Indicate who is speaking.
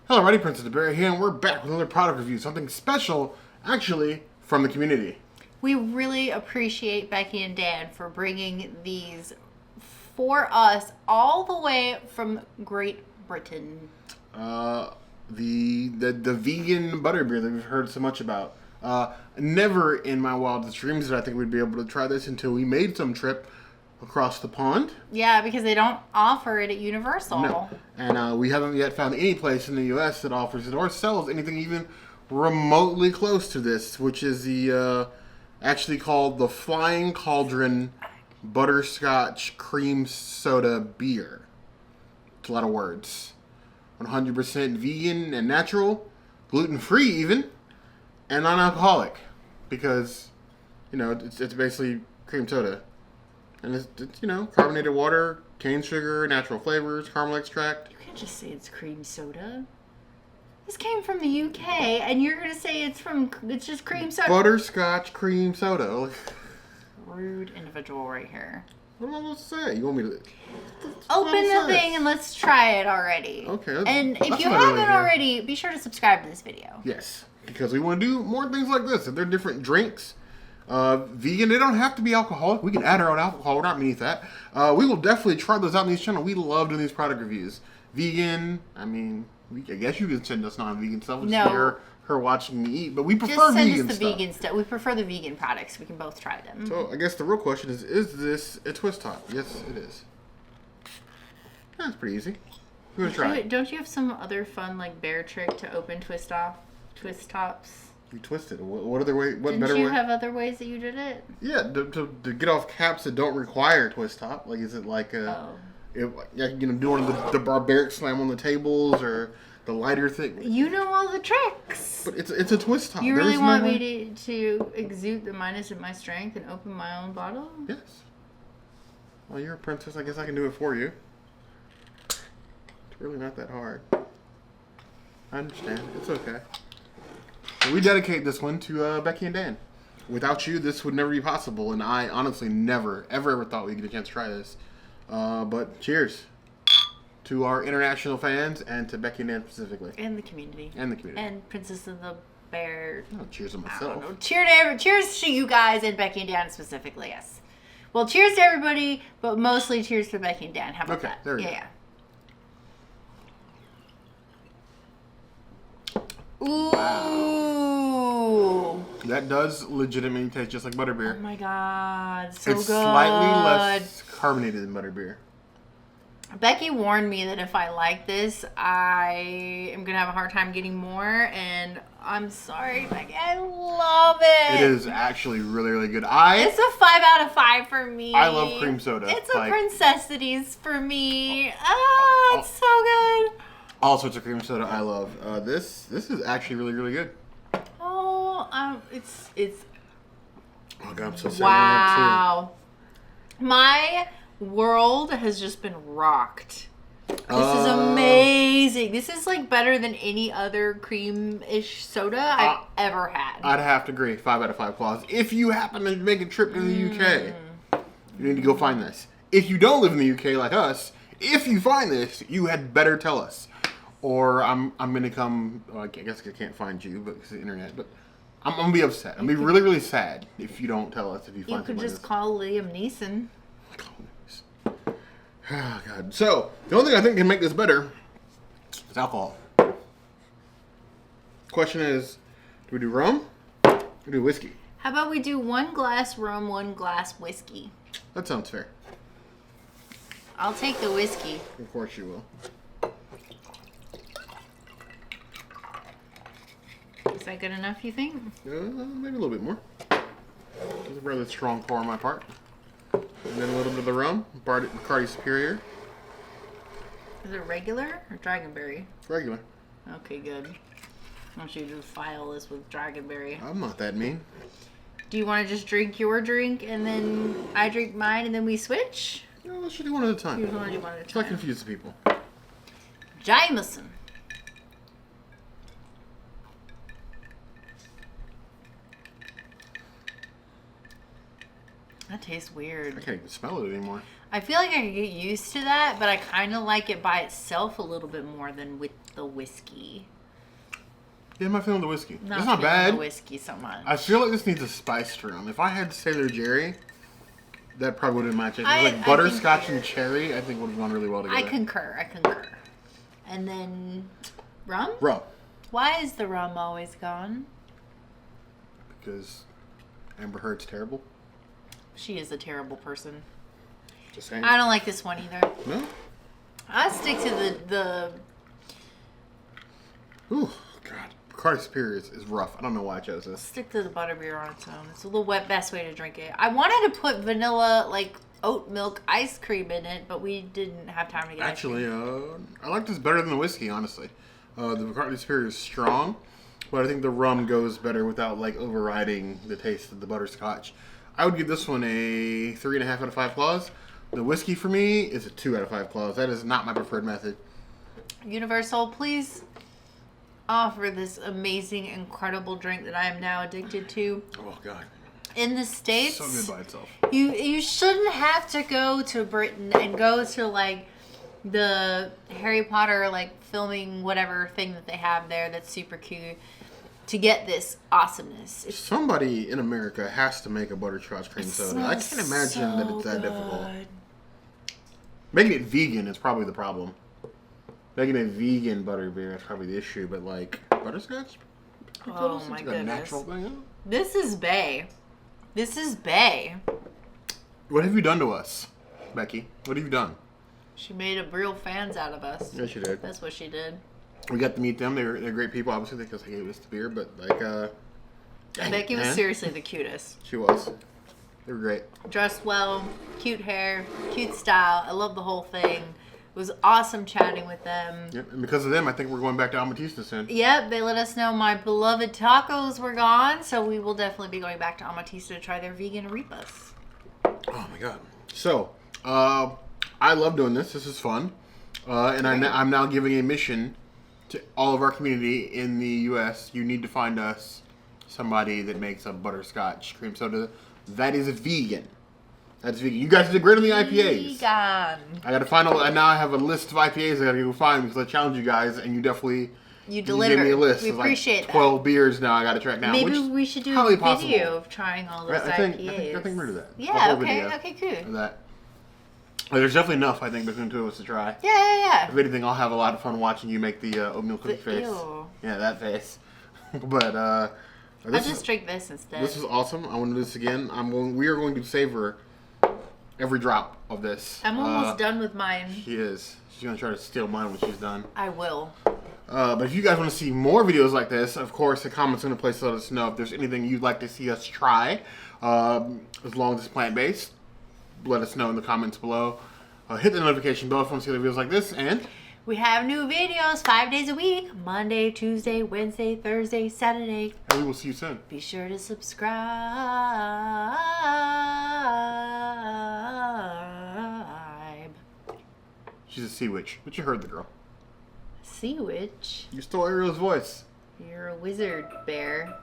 Speaker 1: Hello, Ready Princess Bear here, and we're back with another product review. Something special, actually, from the community.
Speaker 2: We really appreciate Becky and Dan for bringing these for us all the way from Great Britain.
Speaker 1: The vegan butterbeer that we've heard so much about. Never in my wildest dreams did I think we'd be able to try this until we made some trip across the pond.
Speaker 2: Yeah, because they don't offer it at Universal.
Speaker 1: No. And we haven't yet found any place in the U.S. that offers it or sells anything even remotely close to this, which is the actually called the Flying Cauldron Butterscotch Cream Soda Beer. It's a lot of words. 100% vegan and natural, gluten-free even, and non-alcoholic, because, you know, it's basically cream soda. And it's you know, carbonated water, cane sugar, natural flavors, caramel extract.
Speaker 2: You can't just say it's cream soda. This came from the UK, and you're going to say it's just cream soda.
Speaker 1: Butterscotch cream soda.
Speaker 2: Rude individual right here.
Speaker 1: What am I supposed to say? You want me to...
Speaker 2: Open the thing and let's try it already.
Speaker 1: Okay.
Speaker 2: And if you haven't already, be sure to subscribe to this video.
Speaker 1: Yes, because we want to do more things like this. If they're different drinks, vegan, they don't have to be alcoholic. We can add our own alcohol. We're not beneath that. We will definitely try those out on this channel. We love doing these product reviews. Vegan, I mean, I guess you can send us non-vegan stuff. We'll just hear her watching me eat, but we prefer vegan stuff.
Speaker 2: Just send us the vegan stuff. We prefer the vegan products. We can both try them.
Speaker 1: So I guess the real question is this a twist top? Yes, it is. That's pretty easy. We're gonna try it.
Speaker 2: Don't you have some other fun like bear trick to open twist tops?
Speaker 1: You twisted. What other way? What
Speaker 2: Didn't
Speaker 1: better
Speaker 2: you
Speaker 1: way?
Speaker 2: have other ways that you did it?
Speaker 1: Yeah, to get off caps that don't require twist top. Like, is it like a, you know, do one of the barbaric slam on the tables or the lighter thing?
Speaker 2: You know all the tricks.
Speaker 1: But it's a twist top.
Speaker 2: You really want me to exude the minus of my strength and open my own bottle?
Speaker 1: Yes. Well, you're a princess. I guess I can do it for you. It's really not that hard. I understand. It's okay. So we dedicate this one to Becky and Dan. Without you, this would never be possible, and I honestly never, ever thought we'd get a chance to try this. But cheers to our international fans and to Becky and Dan specifically.
Speaker 2: And the community. And Princess of the Bear.
Speaker 1: Oh, cheers to myself.
Speaker 2: Cheers to you guys and Becky and Dan specifically, yes. Well, cheers to everybody, but mostly cheers to Becky and Dan. How about that?
Speaker 1: There we go.
Speaker 2: Yeah. Ooh.
Speaker 1: Wow. That does legitimately taste just like butterbeer.
Speaker 2: Oh my god, so good.
Speaker 1: It's slightly less carbonated than butterbeer.
Speaker 2: Becky warned me that if I like this, I am going to have a hard time getting more, and I'm sorry, Becky, I love it.
Speaker 1: It is actually really, really good.
Speaker 2: It's a 5 out of 5 for me.
Speaker 1: I love cream soda.
Speaker 2: It's a princessities for me. Oh, it's so good.
Speaker 1: All sorts of cream soda I love. This is actually really, really good.
Speaker 2: Oh, it's.
Speaker 1: Oh god, I'm so sad.
Speaker 2: Wow. My world has just been rocked. This is amazing. This is like better than any other cream-ish soda I've ever had.
Speaker 1: I'd have to agree. 5 out of 5 claws. If you happen to make a trip to the UK, you need to go find this. If you don't live in the UK like us, if you find this, you had better tell us. Or I'm gonna come. Well, I guess I can't find you, but it's the internet. But I'm gonna be upset. I'm gonna be really, really sad if you don't tell us if you find.
Speaker 2: You could just call Liam Neeson.
Speaker 1: Oh god. So the only thing I think can make this better is alcohol. Question is, do we do rum? Or do we do whiskey?
Speaker 2: How about we do 1 glass rum, 1 glass whiskey?
Speaker 1: That sounds fair.
Speaker 2: I'll take the whiskey.
Speaker 1: Of course you will.
Speaker 2: Is that good enough, you think?
Speaker 1: Maybe a little bit more. It's a rather strong pour on my part. And then a little bit of the rum, Bacardi Superior.
Speaker 2: Is it regular or dragonberry?
Speaker 1: Regular.
Speaker 2: Okay, good. I want you to file this with dragonberry.
Speaker 1: I'm not that mean.
Speaker 2: Do you want to just drink your drink and then I drink mine and then we switch?
Speaker 1: No, let's do one at a time.
Speaker 2: You want to do one at a time.
Speaker 1: So I confuse the people.
Speaker 2: Jameson. That tastes weird.
Speaker 1: I can't even smell it anymore.
Speaker 2: I feel like I can get used to that, but I kind of like it by itself a little bit more than with the whiskey.
Speaker 1: Yeah, I'm not feeling the whiskey. It's not
Speaker 2: feeling
Speaker 1: bad.
Speaker 2: The whiskey so much.
Speaker 1: I feel like this needs a spiced rum. If I had Sailor Jerry, that probably would have been my change. Like butterscotch and cherry, I think would have gone really well together.
Speaker 2: I concur. And then rum?
Speaker 1: Rum.
Speaker 2: Why is the rum always gone?
Speaker 1: Because Amber Heard's terrible.
Speaker 2: She is a terrible person.
Speaker 1: Just saying.
Speaker 2: I don't like this one either.
Speaker 1: No?
Speaker 2: I stick to the
Speaker 1: Ooh, God. Bacardi Superior is rough. I don't know why I chose this.
Speaker 2: stick to the butterbeer on its own. It's the best way to drink it. I wanted to put vanilla, like, oat milk ice cream in it, but we didn't have time to get
Speaker 1: Actually, I like this better than the whiskey, honestly. The Bacardi Superior is strong, but I think the rum goes better without, like, overriding the taste of the butterscotch. I would give this one a 3.5 out of 5 claws. The whiskey for me is a 2 out of 5 claws. That is not my preferred method.
Speaker 2: Universal, please offer this amazing, incredible drink that I am now addicted to.
Speaker 1: Oh, God.
Speaker 2: In the States,
Speaker 1: So good by itself.
Speaker 2: you shouldn't have to go to Britain and go to, like, the Harry Potter, like, filming whatever thing that they have there that's super cute to get this awesomeness.
Speaker 1: Somebody in America has to make a butterscotch cream soda. I can't imagine that it's that difficult. Making it vegan is probably the problem. Making a vegan butterbeer is probably the issue, but like butterscotch?
Speaker 2: Oh my
Speaker 1: like
Speaker 2: goodness.
Speaker 1: a natural thing.
Speaker 2: This is bae. This is bae.
Speaker 1: What have you done to us, Becky? What have you done?
Speaker 2: She made real fans out of us.
Speaker 1: Yeah, she did.
Speaker 2: That's what she did.
Speaker 1: We got to meet them. They're great people, obviously, because they gave us the beer. But like,
Speaker 2: Becky was seriously the cutest.
Speaker 1: She was. They were great.
Speaker 2: Dressed well, cute hair, cute style. I love the whole thing. It was awesome chatting with them.
Speaker 1: Yep. And because of them, I think we're going back to Amatista soon.
Speaker 2: Yep, they let us know my beloved tacos were gone, so we will definitely be going back to Amatista to try their vegan arepas.
Speaker 1: Oh my God. So, I love doing this. This is fun. And I'm now giving a mission to all of our community in the U.S. You need to find us somebody that makes a butterscotch cream soda that is vegan. That's vegan. You guys did great on the IPAs.
Speaker 2: Vegan.
Speaker 1: I got to find out. Now I have a list of IPAs I got to go find because I challenge you guys, and you definitely
Speaker 2: delivered.
Speaker 1: gave me a list.
Speaker 2: We
Speaker 1: of
Speaker 2: appreciate
Speaker 1: like 12 beers now I got to track down.
Speaker 2: Maybe
Speaker 1: which
Speaker 2: we should do a
Speaker 1: highly
Speaker 2: video
Speaker 1: possible.
Speaker 2: of trying all those
Speaker 1: I
Speaker 2: IPAs.
Speaker 1: think we're going to do that.
Speaker 2: Yeah, okay, cool.
Speaker 1: Of that. There's definitely enough, I think, between the two of us to try.
Speaker 2: Yeah.
Speaker 1: If anything, I'll have a lot of fun watching you make the oatmeal cookie face.
Speaker 2: Ew.
Speaker 1: Yeah, that face. But
Speaker 2: I'll just drink this instead.
Speaker 1: This is awesome. I want to do this again. We are going to savor every drop of this.
Speaker 2: I'm almost done with mine.
Speaker 1: She is. She's going to try to steal mine when she's done.
Speaker 2: I will.
Speaker 1: But if you guys want to see more videos like this, of course, the comments are in a place to let us know if there's anything you'd like to see us try. As long as it's plant-based, let us know in the comments below. Hit the notification bell if you want to see other videos like this. And
Speaker 2: we have new videos 5 days a week. Monday, Tuesday, Wednesday, Thursday, Saturday.
Speaker 1: we will see you soon.
Speaker 2: Be sure to subscribe.
Speaker 1: She's a sea witch, but you heard the girl.
Speaker 2: Sea witch?
Speaker 1: You stole Ariel's voice.
Speaker 2: You're a wizard, bear.